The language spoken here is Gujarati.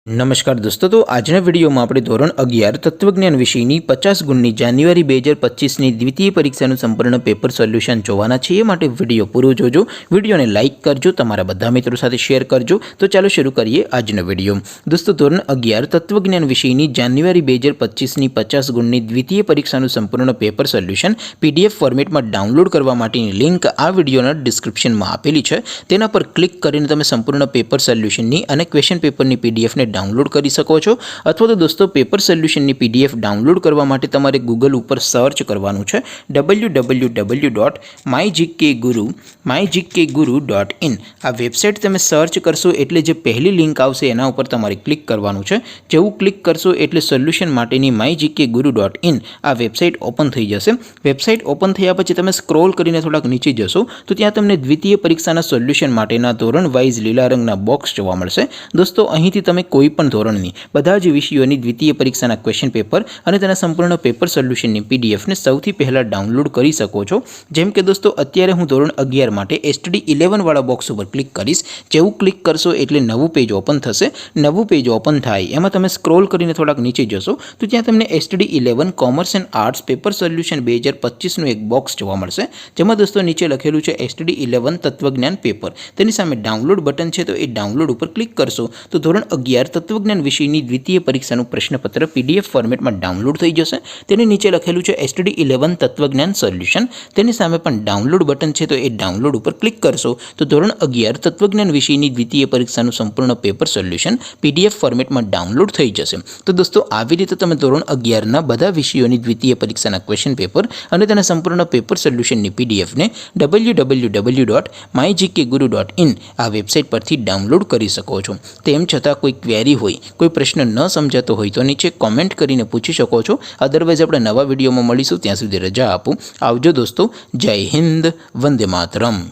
नमस्कार दोस्तों, तो આજના વિડીયોમાં આપણે ધોરણ 11 તત્વજ્ઞાન વિષયની 50 ગુણની જાન્યુઆરી 2025ની દ્વિતીય પરીક્ષાનું સંપૂર્ણ પેપર સોલ્યુશન જોવાના છે। એ માટે વિડીયો પૂરો જોજો, વિડીયોને લાઇક કરજો, તમારા બધા મિત્રો સાથે શેર કરજો। તો ચાલો શરૂ કરીએ આજનો વિડીયો। દોસ્તો, ધોરણ 11 તત્વજ્ઞાન વિષયની જાન્યુઆરી 2025ની 50 ગુણની દ્વિતીય પરીક્ષાનું સંપૂર્ણ પેપર સોલ્યુશન પીડીએફ ફોર્મેટમાં ડાઉનલોડ કરવા માટેની લિંક આ વિડીયોના ડિસ્ક્રિપ્શનમાં આપેલી છે। તેના પર ક્લિક કરીને તમે સંપૂર્ણ પેપર સોલ્યુશનની અને ક્વેશ્ચન પેપરની પીડીએફને डाउनलॉड कर सको छो। अथवा तो दोस्तों पेपर सोल्यूशन की पीडीएफ डाउनलॉड करवा माटे तमारे गूगल पर सर्च करवानुं छे www.mygkguru.in। आ वेबसाइट तमे सर्च करशो एटले जे पहली लिंक आवशे एना उपर तमारे क्लिक करवानुं छे। जेवुं क्लिक करशो एटले सोल्यूशन माटेनी mygkguru.in आ वेबसाइट ओपन थई जशे। वेबसाइट ओपन थया पछी तमे स्क्रॉल करीने थोड़ाक नीचे जशो तो त्यां तमने द्वितीय परीक्षाना सोल्यूशन माटेना धोरण वाइज लीला रंगना बॉक्स जोवा मळशे। दोस्तों, અહીંથી તમે કોઈ પણ ધોરણની બધા જ વિષયોની દ્વિતીય પરીક્ષાના ક્વેશ્ચન પેપર અને તેના સંપૂર્ણ પેપર સોલ્યુશનની પીડીએફને સૌથી પહેલા ડાઉનલોડ કરી શકો છો। જેમ કે દોસ્તો, અત્યારે હું ધોરણ 11 માટે STD 11 વાળા બોક્સ ઉપર ક્લિક કરીશ। જેવું ક્લિક કરશો એટલે નવું પેજ ઓપન થશે। નવું પેજ ઓપન થાય એમાં તમે સ્ક્રોલ કરીને થોડાક નીચે જશો તો ત્યાં તમને STD 11 commerce and arts paper solution 2025નું એક બોક્સ જોવા મળશે। જેમાં દોસ્તો નીચે લખેલું છે STD 11 તત્વજ્ઞાન પેપર। તેની સામે ડાઉનલોડ બટન છે, તો એ ડાઉનલોડ ઉપર ક્લિક કરશો તો ધોરણ 11 તત્વજ્ઞાન વિષયની દ્વિતીય પરીક્ષાનું પ્રશ્નપત્ર પીડીએફ ફોર્મેટમાં ડાઉનલોડ થઈ જશે। તેની નીચે લખેલું છે STD 11 તત્વજ્ઞાન સોલ્યુશન। તેની સામે પણ ડાઉનલોડ બટન છે, તો એ ડાઉનલોડ ઉપર ક્લિક કરશો તો ધોરણ 11 તત્વજ્ઞાન વિષયની દ્વિતીય પરીક્ષાનું સંપૂર્ણ પેપર સોલ્યુશન પીડીએફ ફોર્મેટમાં ડાઉનલોડ થઈ જશે। તો દોસ્તો, આવી રીતે તમે ધોરણ 11ના બધા વિષયોની દ્વિતીય પરીક્ષાના ક્વેશ્ચન પેપર અને તેના સંપૂર્ણ પેપર સોલ્યુશનની પીડીએફને www.mygkguru.in આ વેબસાઇટ પરથી ડાઉનલોડ કરી શકો છો। તેમ છતાં કોઈ ક્વેરી હોય, कोई प्रश्न न समझातो हो तो नीचे कॉमेंट करीने पूछी सको छो। अदरवाइज આપણે નવા વિડીયોમાં મળીશું। ત્યાં સુધી રજા આપું। આવજો દોસ્તો। જય હિન્દ, વંદે માતરમ।